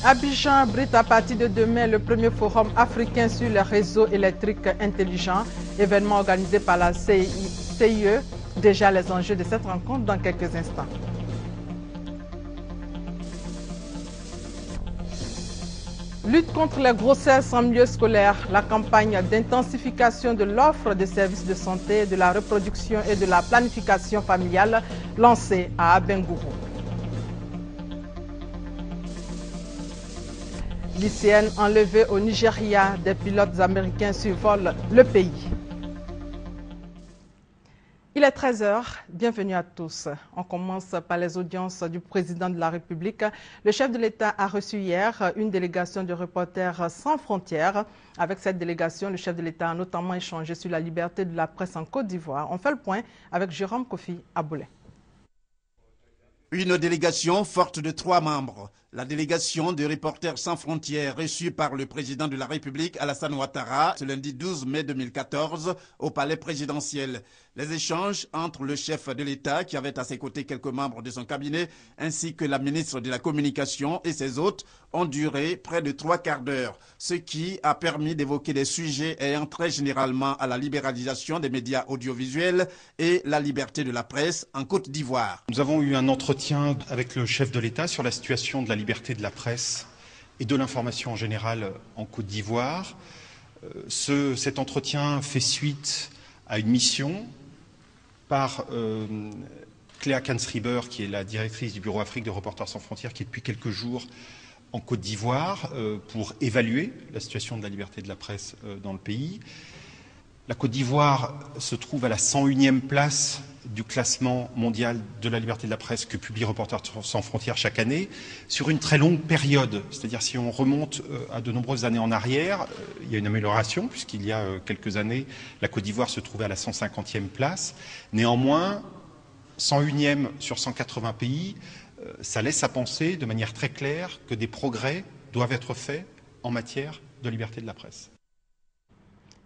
Abidjan abrite à partir de demain le premier forum africain sur les réseaux électriques intelligents, événement organisé par la CIE. Déjà les enjeux de cette rencontre dans quelques instants. Lutte contre les grossesses en milieu scolaire, la campagne d'intensification de l'offre de services de santé, de la reproduction et de la planification familiale lancée à Abengourou. Lycéennes enlevées au Nigeria, des pilotes américains survolent le pays. Il est 13h, bienvenue à tous. On commence par les audiences du président de la République. Le chef de l'État a reçu hier une délégation de Reporters sans frontières. Avec cette délégation, le chef de l'État a notamment échangé sur la liberté de la presse en Côte d'Ivoire. On fait le point avec Jérôme Kofi Aboulé. Une délégation forte de 3 membres. La délégation de Reporters sans frontières reçue par le président de la République, Alassane Ouattara, ce lundi 12 mai 2014, au palais présidentiel. Les échanges entre le chef de l'État, qui avait à ses côtés quelques membres de son cabinet, ainsi que la ministre de la Communication et ses hôtes, ont duré près de 3 quarts d'heure, ce qui a permis d'évoquer des sujets ayant trait généralement à la libéralisation des médias audiovisuels et la liberté de la presse en Côte d'Ivoire. Nous avons eu un entretien avec le chef de l'État sur la situation de la liberté de la presse et de l'information en général en Côte d'Ivoire. Cet entretien fait suite à une mission par Cléa Kansriber, qui est la directrice du bureau Afrique de Reporters sans frontières, qui est depuis quelques jours en Côte d'Ivoire pour évaluer la situation de la liberté de la presse dans le pays. La Côte d'Ivoire se trouve à la 101e place du classement mondial de la liberté de la presse que publie Reporters sans frontières chaque année, sur une très longue période. C'est-à-dire si on remonte à de nombreuses années en arrière, il y a une amélioration, puisqu'il y a quelques années, la Côte d'Ivoire se trouvait à la 150e place. Néanmoins, 101e sur 180 pays, ça laisse à penser de manière très claire que des progrès doivent être faits en matière de liberté de la presse.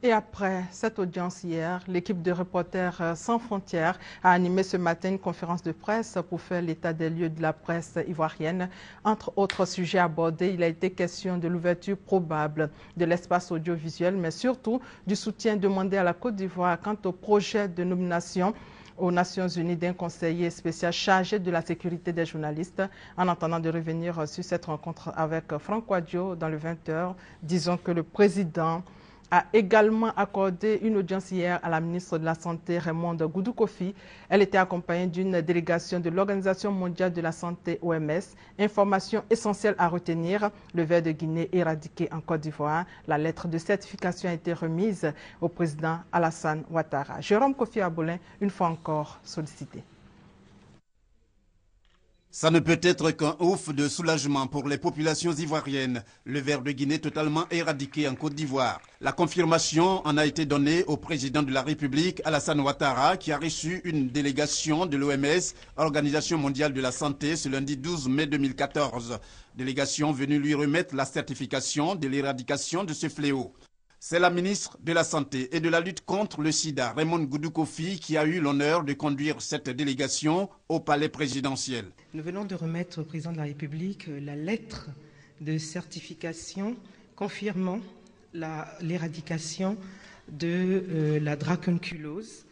Et après cette audience hier, l'équipe de Reporters sans frontières a animé ce matin une conférence de presse pour faire l'état des lieux de la presse ivoirienne. Entre autres sujets abordés, il a été question de l'ouverture probable de l'espace audiovisuel, mais surtout du soutien demandé à la Côte d'Ivoire quant au projet de nomination aux Nations Unies d'un conseiller spécial chargé de la sécurité des journalistes. En attendant de revenir sur cette rencontre avec Franck Ouadio dans le 20h, disons que le président a également accordé une audience hier à la ministre de la Santé, Raymonde Goudou-Kofi. Elle était accompagnée d'une délégation de l'Organisation mondiale de la santé, OMS. Information essentielle à retenir, le ver de Guinée éradiqué en Côte d'Ivoire. La lettre de certification a été remise au président Alassane Ouattara. Jérôme Kofi Aboulin, une fois encore sollicité. Ça ne peut être qu'un ouf de soulagement pour les populations ivoiriennes. Le ver de Guinée totalement éradiqué en Côte d'Ivoire. La confirmation en a été donnée au président de la République, Alassane Ouattara, qui a reçu une délégation de l'OMS, Organisation mondiale de la santé, ce lundi 12 mai 2014. Délégation venue lui remettre la certification de l'éradication de ce fléau. C'est la ministre de la Santé et de la lutte contre le sida, Raymonde Goudou-Kofi, qui a eu l'honneur de conduire cette délégation au palais présidentiel. Nous venons de remettre au président de la République la lettre de certification confirmant l'éradication de la dracunculose,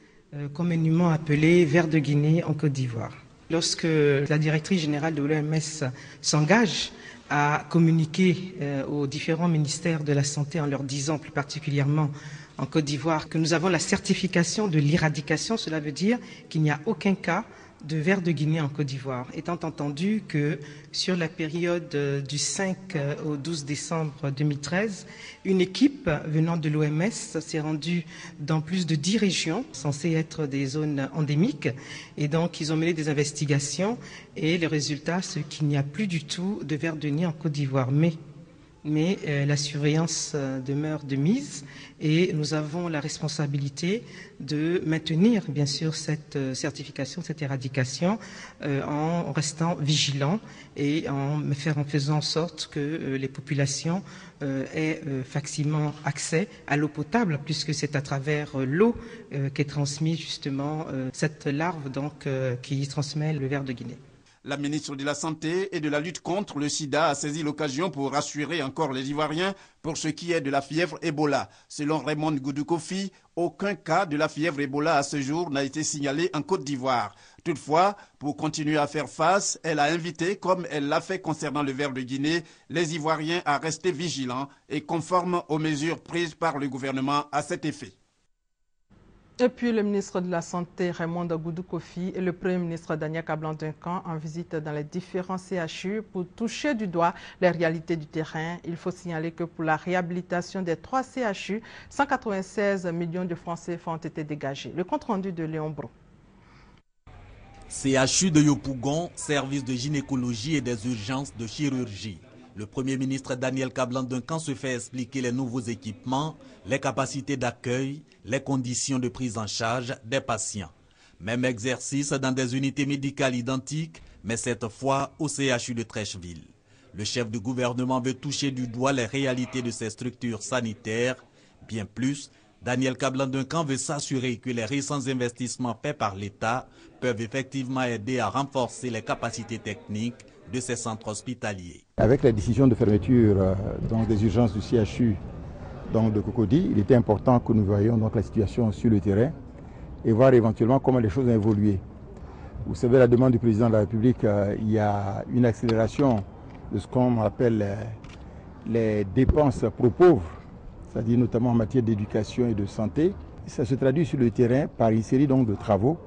communément appelée ver de Guinée en Côte d'Ivoire. Lorsque la directrice générale de l'OMS s'engage à communiquer aux différents ministères de la Santé en leur disant plus particulièrement en Côte d'Ivoire que nous avons la certification de l'éradication, cela veut dire qu'il n'y a aucun cas de ver de Guinée en Côte d'Ivoire, étant entendu que sur la période du 5 au 12 décembre 2013, une équipe venant de l'OMS s'est rendue dans plus de 10 régions censées être des zones endémiques, et donc ils ont mené des investigations et le résultat c'est qu'il n'y a plus du tout de ver de Guinée en Côte d'Ivoire. Mais la surveillance demeure de mise et nous avons la responsabilité de maintenir bien sûr cette certification, cette éradication en restant vigilants et en faisant en sorte que les populations aient facilement accès à l'eau potable, puisque c'est à travers l'eau qu'est transmise justement cette larve donc, qui transmet le ver de Guinée. La ministre de la Santé et de la lutte contre le sida a saisi l'occasion pour rassurer encore les Ivoiriens pour ce qui est de la fièvre Ebola. Selon Raymond Goudou Kofi, aucun cas de la fièvre Ebola à ce jour n'a été signalé en Côte d'Ivoire. Toutefois, pour continuer à faire face, elle a invité, comme elle l'a fait concernant le ver de Guinée, les Ivoiriens à rester vigilants et conformes aux mesures prises par le gouvernement à cet effet. Et puis le ministre de la Santé, Raymond Goudou Kofi, et le Premier ministre Daniel Kablan-Duncan en visite dans les différents CHU pour toucher du doigt les réalités du terrain. Il faut signaler que pour la réhabilitation des 3 CHU, 196 millions de francs CFA ont été dégagés. Le compte-rendu de Léon Bro. CHU de Yopougon, service de gynécologie et des urgences de chirurgie. Le Premier ministre Daniel Kablan-Duncan se fait expliquer les nouveaux équipements, les capacités d'accueil, les conditions de prise en charge des patients. Même exercice dans des unités médicales identiques, mais cette fois au CHU de Trècheville. Le chef du gouvernement veut toucher du doigt les réalités de ces structures sanitaires. Bien plus, Daniel Kablan-Duncan veut s'assurer que les récents investissements faits par l'État peuvent effectivement aider à renforcer les capacités techniques de ces centres hospitaliers. Avec la décision de fermeture des urgences du CHU de Cocody, il était important que nous voyions donc la situation sur le terrain et voir éventuellement comment les choses ont évolué. Vous savez, à la demande du président de la République, il y a une accélération de ce qu'on appelle les dépenses pro pauvres, c'est-à-dire notamment en matière d'éducation et de santé. Ça se traduit sur le terrain par une série de travaux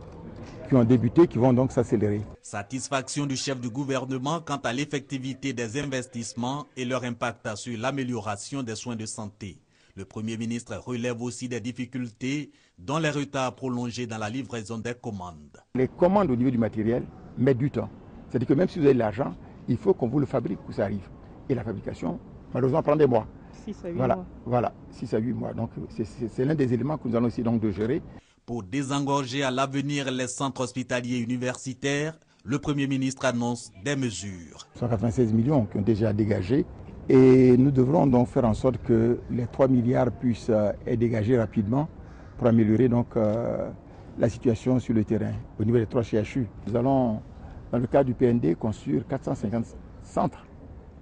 qui ont débuté, qui vont donc s'accélérer. Satisfaction du chef du gouvernement quant à l'effectivité des investissements et leur impact sur l'amélioration des soins de santé. Le Premier ministre relève aussi des difficultés, dont les retards prolongés dans la livraison des commandes. Les commandes au niveau du matériel mettent du temps. C'est-à-dire que même si vous avez de l'argent, il faut qu'on vous le fabrique pour que ça arrive. Et la fabrication, malheureusement, prend des mois. 6 à 8 mois. Voilà, 6 à 8 mois. Donc c'est l'un des éléments que nous allons essayer donc de gérer. Pour désengorger à l'avenir les centres hospitaliers universitaires, le Premier ministre annonce des mesures. 196 millions qui ont déjà dégagé et nous devrons donc faire en sorte que les 3 milliards puissent être dégagés rapidement pour améliorer donc la situation sur le terrain au niveau des 3 CHU. Nous allons, dans le cadre du PND, construire 450 centres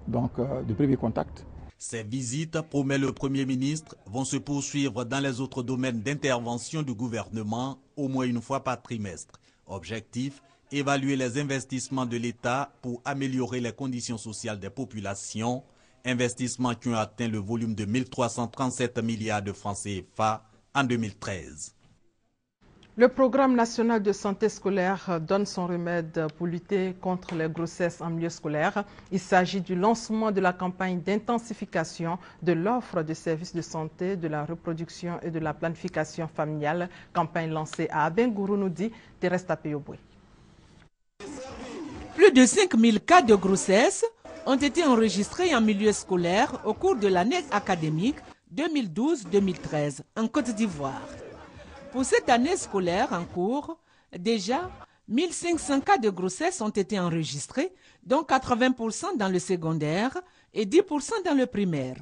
de premier contact. Ces visites, promet le Premier ministre, vont se poursuivre dans les autres domaines d'intervention du gouvernement au moins une fois par trimestre. Objectif, évaluer les investissements de l'État pour améliorer les conditions sociales des populations, investissements qui ont atteint le volume de 1337 milliards de francs CFA en 2013. Le programme national de santé scolaire donne son remède pour lutter contre les grossesses en milieu scolaire. Il s'agit du lancement de la campagne d'intensification de l'offre de services de santé, de la reproduction et de la planification familiale. Campagne lancée à Abengourou, nous dit Thérèse Tapeyoboué. Plus de 5000 cas de grossesse ont été enregistrés en milieu scolaire au cours de l'année académique 2012-2013 en Côte d'Ivoire. Pour cette année scolaire en cours, déjà 1500 cas de grossesse ont été enregistrés, dont 80% dans le secondaire et 10% dans le primaire.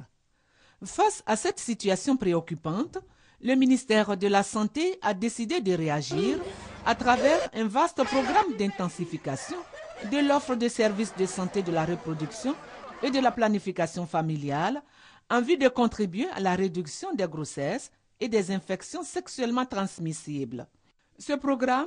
Face à cette situation préoccupante, le ministère de la Santé a décidé de réagir à travers un vaste programme d'intensification de l'offre de services de santé de la reproduction et de la planification familiale en vue de contribuer à la réduction des grossesses et des infections sexuellement transmissibles. Ce programme,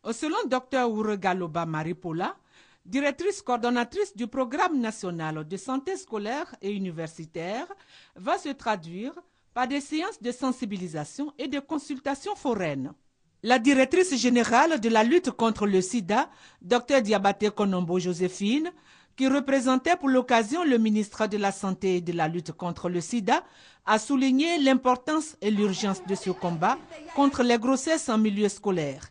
selon Dr Ouregaloba Maripola, directrice coordonnatrice du programme national de santé scolaire et universitaire, va se traduire par des séances de sensibilisation et de consultation foraines. La directrice générale de la lutte contre le sida, Dr Diabaté Konombo Joséphine, qui représentait pour l'occasion le ministre de la Santé et de la lutte contre le sida, a souligné l'importance et l'urgence de ce combat contre les grossesses en milieu scolaire.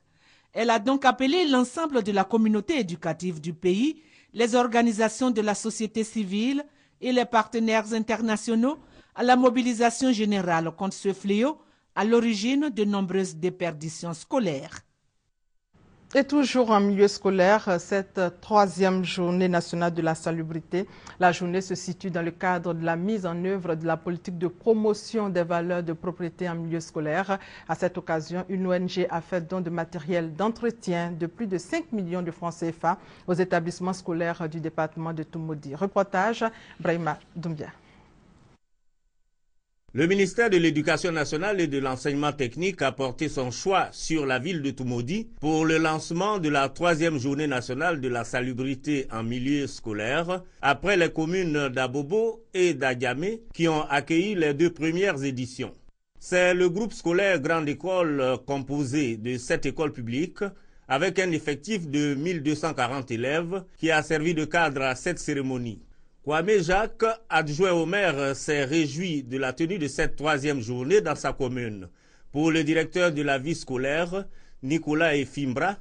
Elle a donc appelé l'ensemble de la communauté éducative du pays, les organisations de la société civile et les partenaires internationaux à la mobilisation générale contre ce fléau à l'origine de nombreuses déperditions scolaires. Et toujours en milieu scolaire, cette troisième journée nationale de la salubrité, la journée se situe dans le cadre de la mise en œuvre de la politique de promotion des valeurs de propriété en milieu scolaire. À cette occasion, une ONG a fait don de matériel d'entretien de plus de 5 millions de francs CFA aux établissements scolaires du département de Toumoudi. Reportage, Brahima Doumbia. Le ministère de l'Éducation nationale et de l'enseignement technique a porté son choix sur la ville de Toumoudi pour le lancement de la troisième journée nationale de la salubrité en milieu scolaire, après les communes d'Abobo et d'Adiamé qui ont accueilli les deux premières éditions. C'est le groupe scolaire Grande École composé de 7 écoles publiques avec un effectif de 1240 élèves qui a servi de cadre à cette cérémonie. Kwame Jacques, adjoint au maire, s'est réjoui de la tenue de cette troisième journée dans sa commune. Pour le directeur de la vie scolaire, Nicolas Efimbra,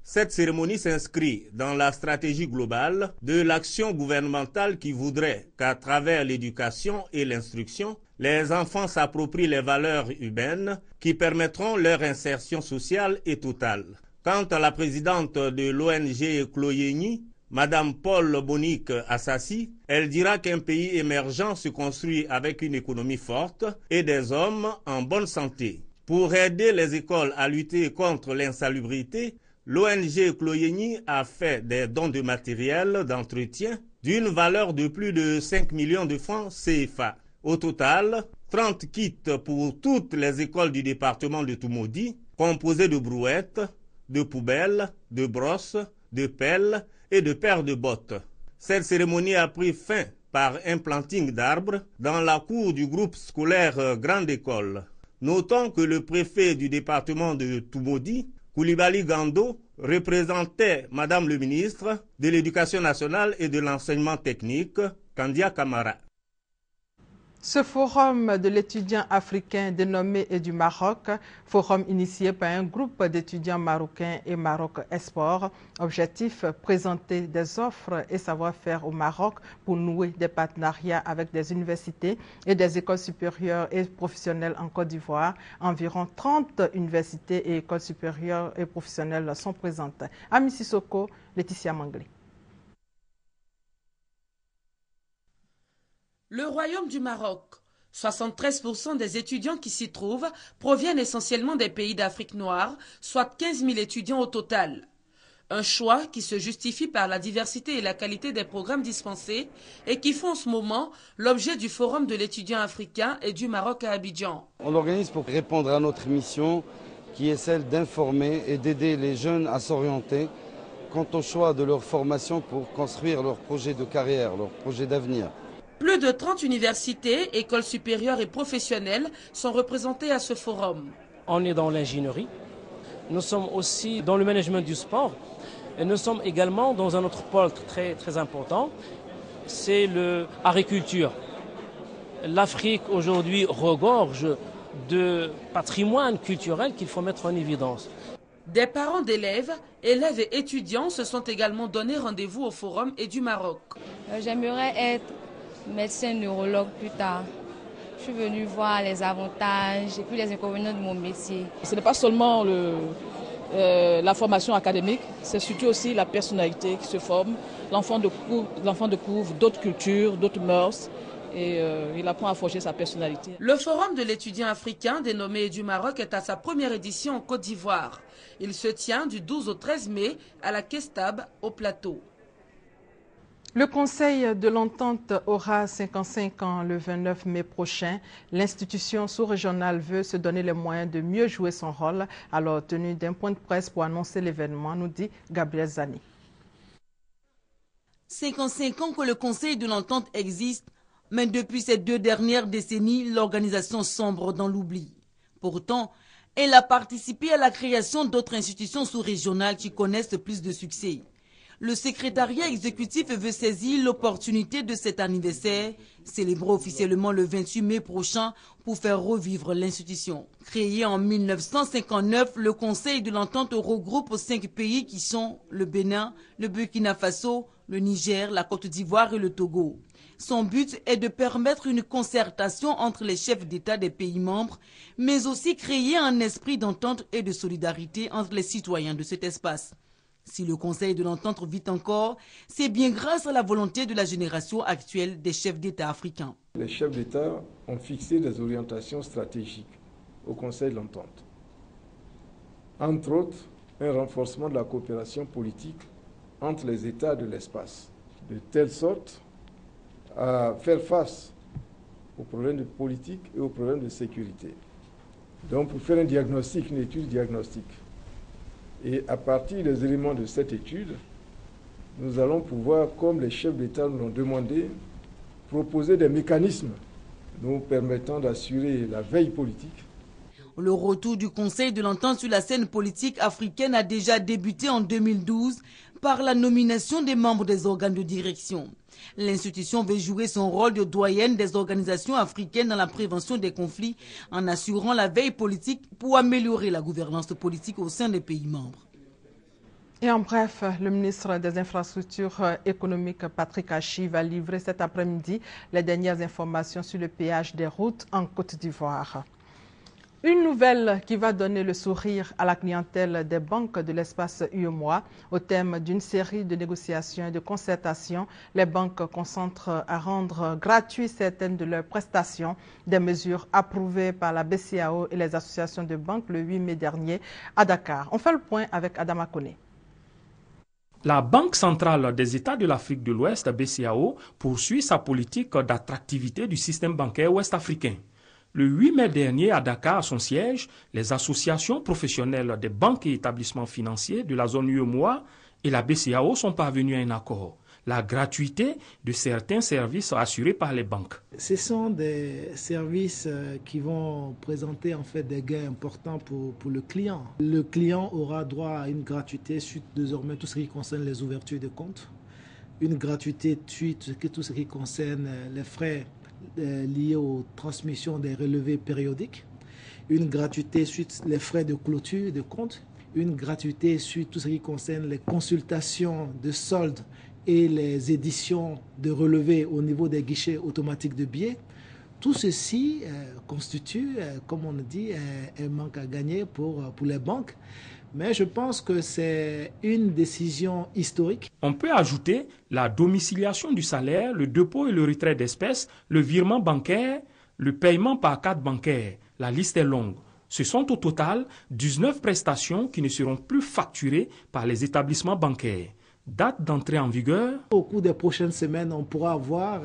cette cérémonie s'inscrit dans la stratégie globale de l'action gouvernementale qui voudrait qu'à travers l'éducation et l'instruction, les enfants s'approprient les valeurs humaines qui permettront leur insertion sociale et totale. Quant à la présidente de l'ONG Cloyeni, Madame Paul Bonique Assassi, elle dira qu'un pays émergent se construit avec une économie forte et des hommes en bonne santé. Pour aider les écoles à lutter contre l'insalubrité, l'ONG Cloyeni a fait des dons de matériel d'entretien d'une valeur de plus de 5 millions de francs CFA. Au total, 30 kits pour toutes les écoles du département de Toumoudi, composés de brouettes, de poubelles, de brosses, de pelles et de paires de bottes. Cette cérémonie a pris fin par un planting d'arbres dans la cour du groupe scolaire Grande École. Notons que le préfet du département de Toumoudi, Koulibaly Gando, représentait Madame le ministre de l'Éducation nationale et de l'enseignement technique, Kandia Kamara. Ce forum de l'étudiant africain dénommé et du Maroc, forum initié par un groupe d'étudiants marocains et Maroc Esport, objectif présenter des offres et savoir-faire au Maroc pour nouer des partenariats avec des universités et des écoles supérieures et professionnelles en Côte d'Ivoire. Environ 30 universités et écoles supérieures et professionnelles sont présentes. À Mississoko, Laetitia Mangli. Le Royaume du Maroc. 73% des étudiants qui s'y trouvent proviennent essentiellement des pays d'Afrique noire, soit 15 000 étudiants au total. Un choix qui se justifie par la diversité et la qualité des programmes dispensés et qui font en ce moment l'objet du Forum de l'étudiant africain et du Maroc à Abidjan. On l'organise pour répondre à notre mission qui est celle d'informer et d'aider les jeunes à s'orienter quant au choix de leur formation pour construire leur projet de carrière, leur projet d'avenir. Plus de 30 universités, écoles supérieures et professionnelles sont représentées à ce forum. On est dans l'ingénierie, nous sommes aussi dans le management du sport et nous sommes également dans un autre pôle très important, c'est l'agriculture. L'Afrique aujourd'hui regorge de patrimoine culturel qu'il faut mettre en évidence. Des parents d'élèves, élèves et étudiants se sont également donné rendez-vous au forum et du Maroc. J'aimerais être médecin neurologue plus tard. Je suis venue voir les avantages et puis les inconvénients de mon métier. Ce n'est pas seulement la formation académique, c'est surtout aussi la personnalité qui se forme. L'enfant découvre d'autres cultures, d'autres mœurs et il apprend à forger sa personnalité. Le forum de l'étudiant africain dénommé du Maroc est à sa première édition en Côte d'Ivoire. Il se tient du 12 au 13 mai à la Kestab au Plateau. Le Conseil de l'Entente aura 55 ans le 29 mai prochain. L'institution sous-régionale veut se donner les moyens de mieux jouer son rôle. Alors, tenu d'un point de presse pour annoncer l'événement, nous dit Gabriel Zani. 55 ans que le Conseil de l'Entente existe, mais depuis ces 2 dernières décennies, l'organisation sombre dans l'oubli. Pourtant, elle a participé à la création d'autres institutions sous-régionales qui connaissent plus de succès. Le secrétariat exécutif veut saisir l'opportunité de cet anniversaire, célébré officiellement le 28 mai prochain, pour faire revivre l'institution. Créé en 1959, le Conseil de l'Entente regroupe 5 pays qui sont le Bénin, le Burkina Faso, le Niger, la Côte d'Ivoire et le Togo. Son but est de permettre une concertation entre les chefs d'État des pays membres, mais aussi créer un esprit d'entente et de solidarité entre les citoyens de cet espace. Si le Conseil de l'Entente vit encore, c'est bien grâce à la volonté de la génération actuelle des chefs d'État africains. Les chefs d'État ont fixé des orientations stratégiques au Conseil de l'Entente. Entre autres, un renforcement de la coopération politique entre les États de l'espace, de telle sorte à faire face aux problèmes de politique et aux problèmes de sécurité. Donc pour faire un diagnostic, une étude diagnostique. Et à partir des éléments de cette étude, nous allons pouvoir, comme les chefs d'État nous l'ont demandé, proposer des mécanismes nous permettant d'assurer la veille politique. Le retour du Conseil de l'Entente sur la scène politique africaine a déjà débuté en 2012 par la nomination des membres des organes de direction. L'institution veut jouer son rôle de doyenne des organisations africaines dans la prévention des conflits en assurant la veille politique pour améliorer la gouvernance politique au sein des pays membres. Et en bref, le ministre des Infrastructures économiques, Patrick Achi, va livrer cet après-midi les dernières informations sur le péage des routes en Côte d'Ivoire. Une nouvelle qui va donner le sourire à la clientèle des banques de l'espace UEMOA. Au thème d'une série de négociations et de concertations, les banques concentrent à rendre gratuites certaines de leurs prestations, des mesures approuvées par la BCEAO et les associations de banques le 8 mai dernier à Dakar. On fait le point avec Adama Koné. La Banque centrale des États de l'Afrique de l'Ouest, BCEAO, poursuit sa politique d'attractivité du système bancaire ouest-africain. Le 8 mai dernier, à Dakar, à son siège, les associations professionnelles des banques et établissements financiers de la zone UEMOA et la BCEAO sont parvenues à un accord. La gratuité de certains services assurés par les banques. Ce sont des services qui vont présenter en fait des gains importants pour le client. Le client aura droit à une gratuité suite désormais tout ce qui concerne les ouvertures de comptes, une gratuité suite tout ce qui concerne les frais liés aux transmissions des relevés périodiques, une gratuité suite les frais de clôture de compte, une gratuité suite tout ce qui concerne les consultations de soldes et les éditions de relevés au niveau des guichets automatiques de billets. Tout ceci constitue, comme on dit, un manque à gagner pour les banques. Mais je pense que c'est une décision historique. On peut ajouter la domiciliation du salaire, le dépôt et le retrait d'espèces, le virement bancaire, le paiement par carte bancaire. La liste est longue. Ce sont au total 19 prestations qui ne seront plus facturées par les établissements bancaires. Date d'entrée en vigueur. Au cours des prochaines semaines, on pourra avoir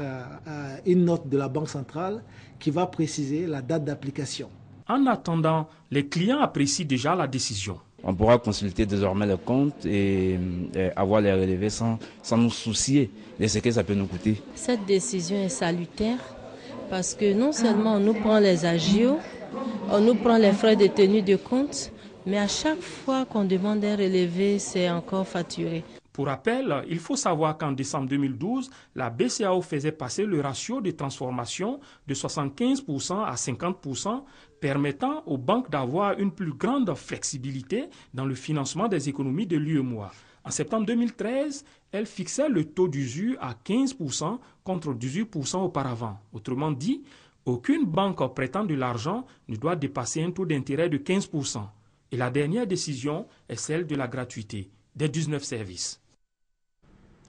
une note de la Banque centrale qui va préciser la date d'application. En attendant, les clients apprécient déjà la décision. On pourra consulter désormais le compte et avoir les relevés sans nous soucier de ce que ça peut nous coûter. Cette décision est salutaire parce que non seulement on nous prend les agios, on nous prend les frais de tenue de compte, mais à chaque fois qu'on demande un relevé, c'est encore facturé. Pour rappel, il faut savoir qu'en décembre 2012, la BCEAO faisait passer le ratio de transformation de 75% à 50%, permettant aux banques d'avoir une plus grande flexibilité dans le financement des économies de l'UEMOA. En septembre 2013, elle fixait le taux d'usure à 15% contre 18% auparavant. Autrement dit, aucune banque prêtant de l'argent ne doit dépasser un taux d'intérêt de 15%. Et la dernière décision est celle de la gratuité des 19 services.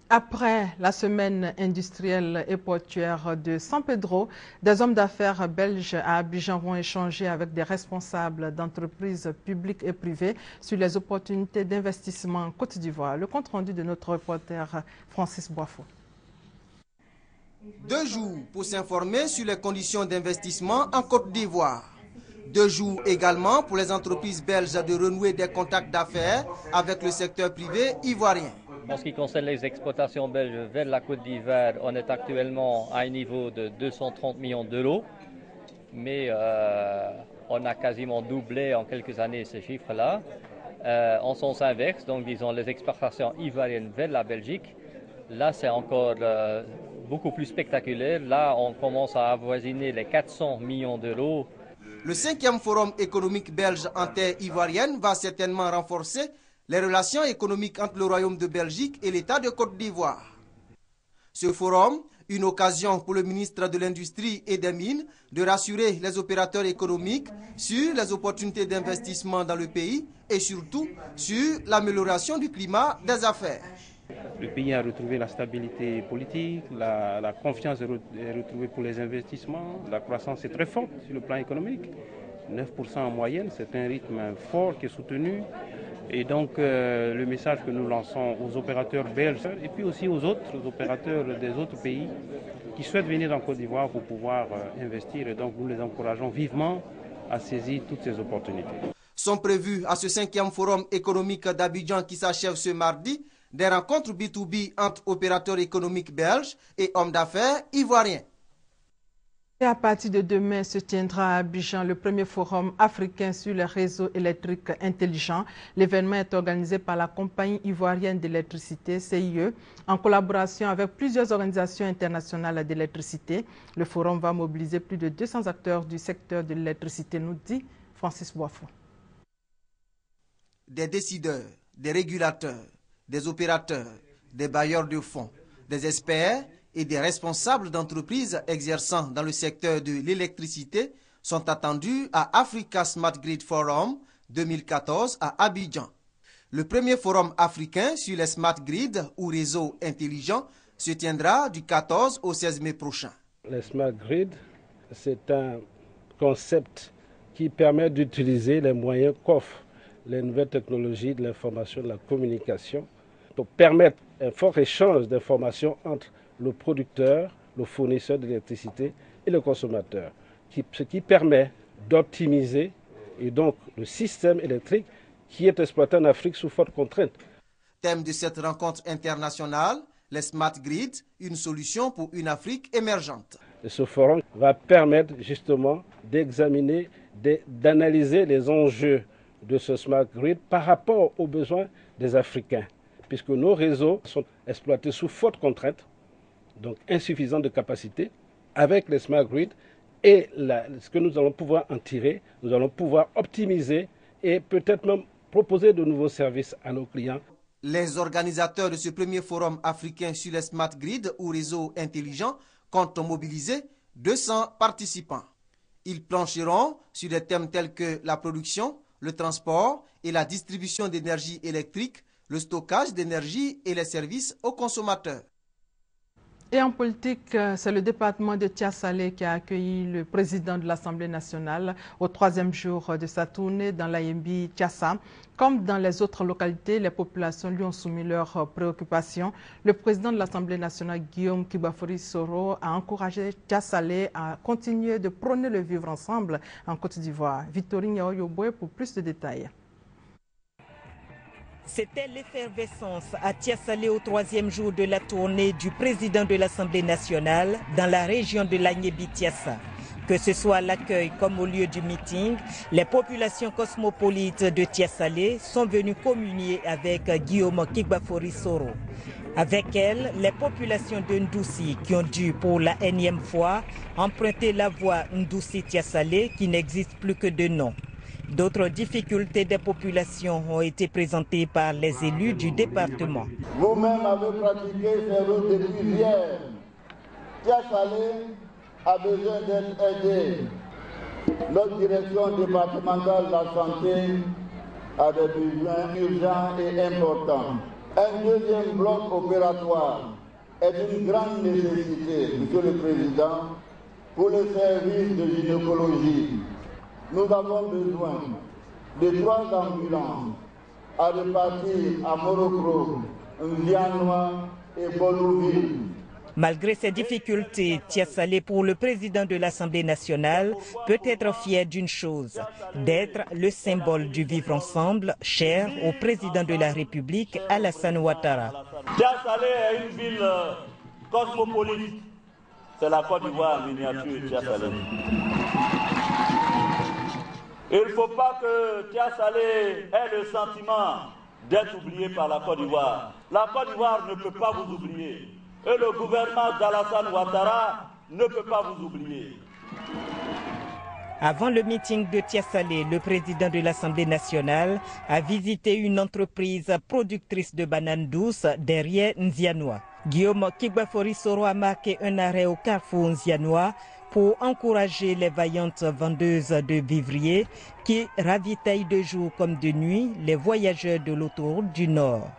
Après la semaine industrielle et portuaire de San Pedro, des hommes d'affaires belges à Abidjan vont échanger avec des responsables d'entreprises publiques et privées sur les opportunités d'investissement en Côte d'Ivoire. Le compte rendu de notre reporter Francis Boifo. 2 jours pour s'informer sur les conditions d'investissement en Côte d'Ivoire. 2 jours également pour les entreprises belges de renouer des contacts d'affaires avec le secteur privé ivoirien. En ce qui concerne les exportations belges vers la Côte d'Ivoire, on est actuellement à un niveau de 230 millions d'euros, mais on a quasiment doublé en quelques années ce chiffre-là. En sens inverse, donc disons les exportations ivoiriennes vers la Belgique, là c'est encore beaucoup plus spectaculaire. Là on commence à avoisiner les 400 millions d'euros. Le 5e forum économique belge en terre ivoirienne va certainement renforcer les relations économiques entre le Royaume de Belgique et l'État de Côte d'Ivoire. Ce forum Une occasion pour le ministre de l'Industrie et des Mines de rassurer les opérateurs économiques sur les opportunités d'investissement dans le pays et surtout sur l'amélioration du climat des affaires. Le pays a retrouvé la stabilité politique, la confiance est retrouvée pour les investissements, la croissance est très forte sur le plan économique, 9% en moyenne, c'est un rythme fort qui est soutenu. Et donc le message que nous lançons aux opérateurs belges et puis aussi aux autres opérateurs des autres pays qui souhaitent venir en Côte d'Ivoire pour pouvoir investir. Et donc nous les encourageons vivement à saisir toutes ces opportunités. Sont prévues à ce 5e forum économique d'Abidjan qui s'achève ce mardi des rencontres B2B entre opérateurs économiques belges et hommes d'affaires ivoiriens. Et à partir de demain se tiendra à Abidjan le premier forum africain sur les réseaux électriques intelligents. L'événement est organisé par la compagnie ivoirienne d'électricité, CIE, en collaboration avec plusieurs organisations internationales d'électricité. Le forum va mobiliser plus de 200 acteurs du secteur de l'électricité, nous dit Francis Boifou. Des décideurs, des régulateurs, des opérateurs, des bailleurs de fonds, des experts et des responsables d'entreprises exerçant dans le secteur de l'électricité sont attendus à Africa Smart Grid Forum 2014 à Abidjan. Le premier forum africain sur les smart grids ou réseaux intelligents se tiendra du 14 au 16 mai prochain. Les smart grids, c'est un concept qui permet d'utiliser les moyens qu'offrent les nouvelles technologies de l'information et de la communication pour permettre un fort échange d'informations entre le producteur, le fournisseur d'électricité et le consommateur, ce qui permet d'optimiser et donc le système électrique qui est exploité en Afrique sous forte contrainte. Thème de cette rencontre internationale, les smart grids, une solution pour une Afrique émergente. Et ce forum va permettre justement d'examiner, d'analyser les enjeux de ce smart grid par rapport aux besoins des Africains, puisque nos réseaux sont exploités sous forte contrainte, donc insuffisant de capacité. Avec les smart grids et ce que nous allons pouvoir en tirer, nous allons pouvoir optimiser et peut-être même proposer de nouveaux services à nos clients. Les organisateurs de ce premier forum africain sur les smart grids ou réseaux intelligents comptent mobiliser 200 participants. Ils plancheront sur des thèmes tels que la production, le transport et la distribution d'énergie électrique, le stockage d'énergie et les services aux consommateurs. Et en politique, c'est le département de Tiasalé qui a accueilli le président de l'Assemblée nationale au 3e jour de sa tournée dans l'Ayembi Tiassa. Comme dans les autres localités, les populations lui ont soumis leurs préoccupations. Le président de l'Assemblée nationale, Guillaume Kibafori Soro, a encouragé Tiasalé à continuer de prôner le vivre ensemble en Côte d'Ivoire. Victorine Yaoyoboué pour plus de détails. C'était l'effervescence à Tiasalé au 3e jour de la tournée du président de l'Assemblée nationale dans la région de l'Agnébi-Tiassa. Que ce soit à l'accueil comme au lieu du meeting, les populations cosmopolites de Tiasalé sont venues communier avec Guillaume Kibafori Soro. Avec elles, les populations de Ndoussi qui ont dû pour la énième fois emprunter la voie Ndoussi-Tiasalé qui n'existe plus que de nom. D'autres difficultés des populations ont été présentées par les élus du département. Vous-même avez pratiqué ces routes depuis hier. Tiasalé a besoin d'être aidé. Notre direction départementale de la santé a des besoins urgents et importants. Un deuxième bloc opératoire est une grande nécessité, Monsieur le Président, pour le service de gynécologie. Nous avons besoin de 3 ambulances à repartir à Morocco, Ndianois et Bolouville. Malgré ces difficultés, Tiasalé, pour le président de l'Assemblée nationale, peut être fier d'une chose, d'être le symbole du vivre ensemble, cher au président de la République, Alassane Ouattara. Tiasalé est une ville cosmopolite. C'est la Côte d'Ivoire en miniature, Tiasalé. Il ne faut pas que Tiasalé ait le sentiment d'être oublié par la Côte d'Ivoire. La Côte d'Ivoire ne peut pas vous oublier. Et le gouvernement d'Alassane Ouattara ne peut pas vous oublier. Avant le meeting de Tiasalé, le président de l'Assemblée nationale a visité une entreprise productrice de bananes douces derrière Nzianois. Guillaume Kigbafori-Soro a marqué un arrêt au carrefour Nzianois pour encourager les vaillantes vendeuses de vivriers qui ravitaillent de jour comme de nuit les voyageurs de l'autoroute du Nord.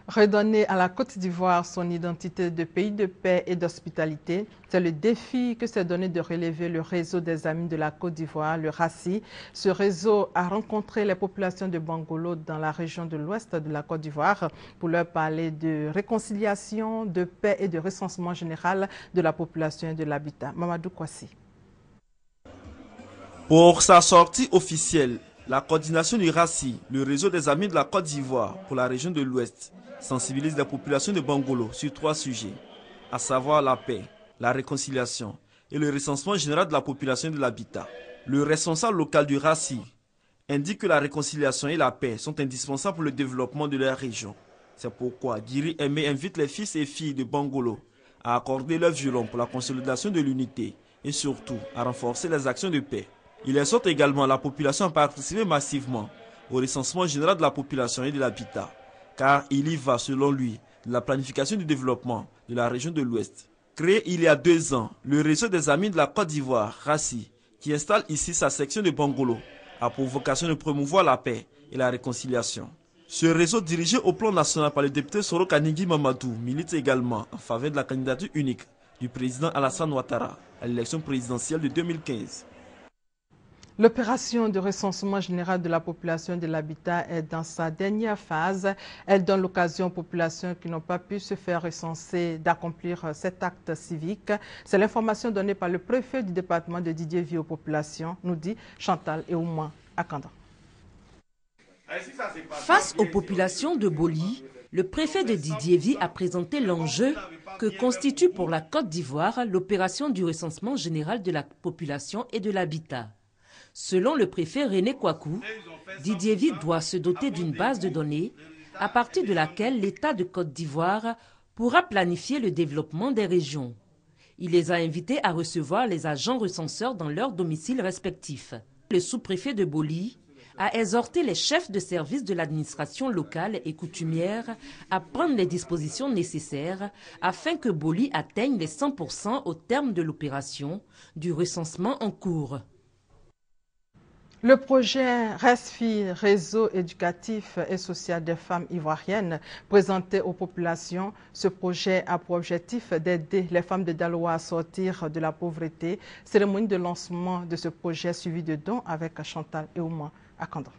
Redonner à la Côte d'Ivoire son identité de pays de paix et d'hospitalité, c'est le défi que s'est donné de relever le réseau des Amis de la Côte d'Ivoire, le RACI. Ce réseau a rencontré les populations de Bangolo dans la région de l'ouest de la Côte d'Ivoire pour leur parler de réconciliation, de paix et de recensement général de la population et de l'habitat. Mamadou Kwasi. Pour sa sortie officielle, la coordination du RACI, le réseau des Amis de la Côte d'Ivoire pour la région de l'ouest, sensibilise les populations de Bangolo sur 3 sujets, à savoir la paix, la réconciliation et le recensement général de la population et de l'habitat. Le responsable local du RACI indique que la réconciliation et la paix sont indispensables pour le développement de leur région. C'est pourquoi Guiri Aimé invite les fils et filles de Bangolo à accorder leur violon pour la consolidation de l'unité et surtout à renforcer les actions de paix. Il exhorte également la population à participer massivement au recensement général de la population et de l'habitat, car il y va, selon lui, de la planification du développement de la région de l'Ouest. Créé il y a 2 ans, le réseau des Amis de la Côte d'Ivoire, RACI, qui installe ici sa section de Bangolo, a pour vocation de promouvoir la paix et la réconciliation. Ce réseau, dirigé au plan national par le député Soro Kanigui Mamadou, milite également en faveur de la candidature unique du président Alassane Ouattara à l'élection présidentielle de 2015. L'opération de recensement général de la population et de l'habitat est dans sa dernière phase. Elle donne l'occasion aux populations qui n'ont pas pu se faire recenser d'accomplir cet acte civique. C'est l'information donnée par le préfet du département de Didier Vie aux populations, nous dit Chantal Eouma Akanda. Face aux populations de Boli, le préfet de Didier Vie a présenté l'enjeu que constitue pour la Côte d'Ivoire l'opération du recensement général de la population et de l'habitat. Selon le préfet René Kouakou, Didier Vie doit se doter d'une base de données à partir de laquelle l'État de Côte d'Ivoire pourra planifier le développement des régions. Il les a invités à recevoir les agents recenseurs dans leurs domiciles respectifs. Le sous-préfet de Boli a exhorté les chefs de service de l'administration locale et coutumière à prendre les dispositions nécessaires afin que Boli atteigne les 100% au terme de l'opération du recensement en cours. Le projet RESFI, Réseau éducatif et social des femmes ivoiriennes, présenté aux populations, ce projet a pour objectif d'aider les femmes de Daloa à sortir de la pauvreté. Cérémonie de lancement de ce projet suivi de dons avec Chantal Eouma Akanda.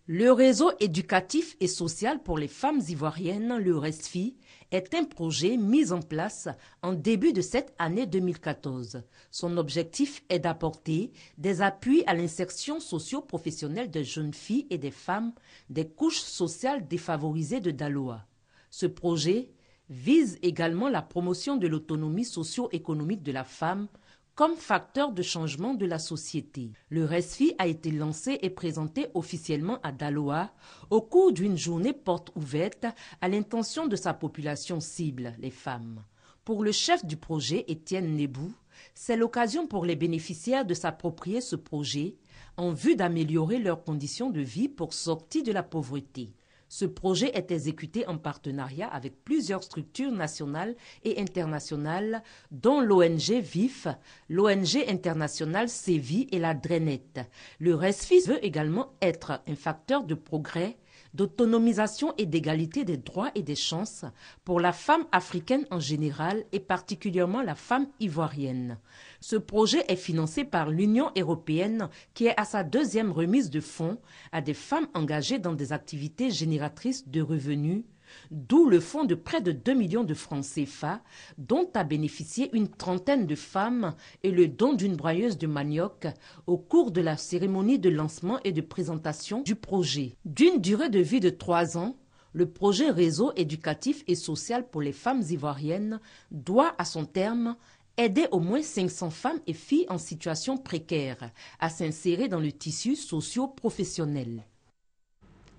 Le réseau éducatif et social pour les femmes ivoiriennes, le RESFI, est un projet mis en place en début de cette année 2014. Son objectif est d'apporter des appuis à l'insertion socio-professionnelle des jeunes filles et des femmes des couches sociales défavorisées de Daloa. Ce projet vise également la promotion de l'autonomie socio-économique de la femme comme facteur de changement de la société. Le RESFI a été lancé et présenté officiellement à Daloa au cours d'une journée porte ouverte à l'intention de sa population cible, les femmes. Pour le chef du projet, Étienne Nebou, c'est l'occasion pour les bénéficiaires de s'approprier ce projet en vue d'améliorer leurs conditions de vie pour sortir de la pauvreté. Ce projet est exécuté en partenariat avec plusieurs structures nationales et internationales, dont l'ONG VIF, l'ONG internationale CEVI et la DRENET. Le RESFI veut également être un facteur de progrès, d'autonomisation et d'égalité des droits et des chances pour la femme africaine en général et particulièrement la femme ivoirienne. Ce projet est financé par l'Union européenne qui est à sa 2e remise de fonds à des femmes engagées dans des activités génératrices de revenus, d'où le fonds de près de 2 millions de francs CFA dont a bénéficié une trentaine de femmes et le don d'une broyeuse de manioc au cours de la cérémonie de lancement et de présentation du projet. D'une durée de vie de 3 ans, le projet Réseau éducatif et social pour les femmes ivoiriennes doit à son terme aider au moins 500 femmes et filles en situation précaire à s'insérer dans le tissu socio-professionnel.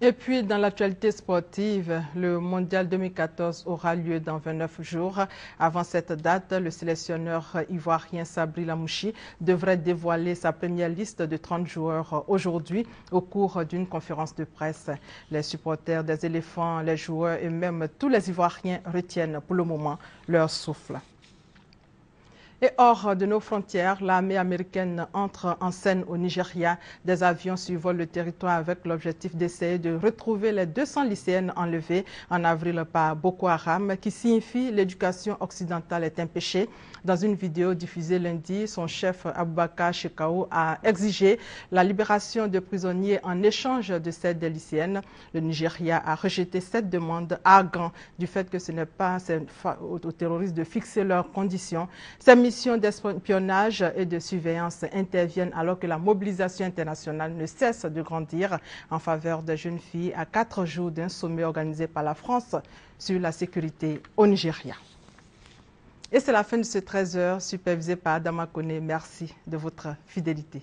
Et puis, dans l'actualité sportive, le Mondial 2014 aura lieu dans 29 jours. Avant cette date, le sélectionneur ivoirien Sabri Lamouchi devrait dévoiler sa première liste de 30 joueurs aujourd'hui au cours d'une conférence de presse. Les supporters des éléphants, les joueurs et même tous les Ivoiriens retiennent pour le moment leur souffle. Et hors de nos frontières, l'armée américaine entre en scène au Nigeria. Des avions survolent le territoire avec l'objectif d'essayer de retrouver les 200 lycéennes enlevées en avril par Boko Haram, qui signifie l'éducation occidentale est un péché. Dans une vidéo diffusée lundi, son chef Aboubakar Shekau a exigé la libération de prisonniers en échange de celle des lycéennes. Le Nigeria a rejeté cette demande, arguant du fait que ce n'est pas aux terroristes de fixer leurs conditions. Ces missions d'espionnage et de surveillance interviennent alors que la mobilisation internationale ne cesse de grandir en faveur des jeunes filles à 4 jours d'un sommet organisé par la France sur la sécurité au Nigeria. Et c'est la fin de ce 13h supervisé par Adama Kone. Merci de votre fidélité.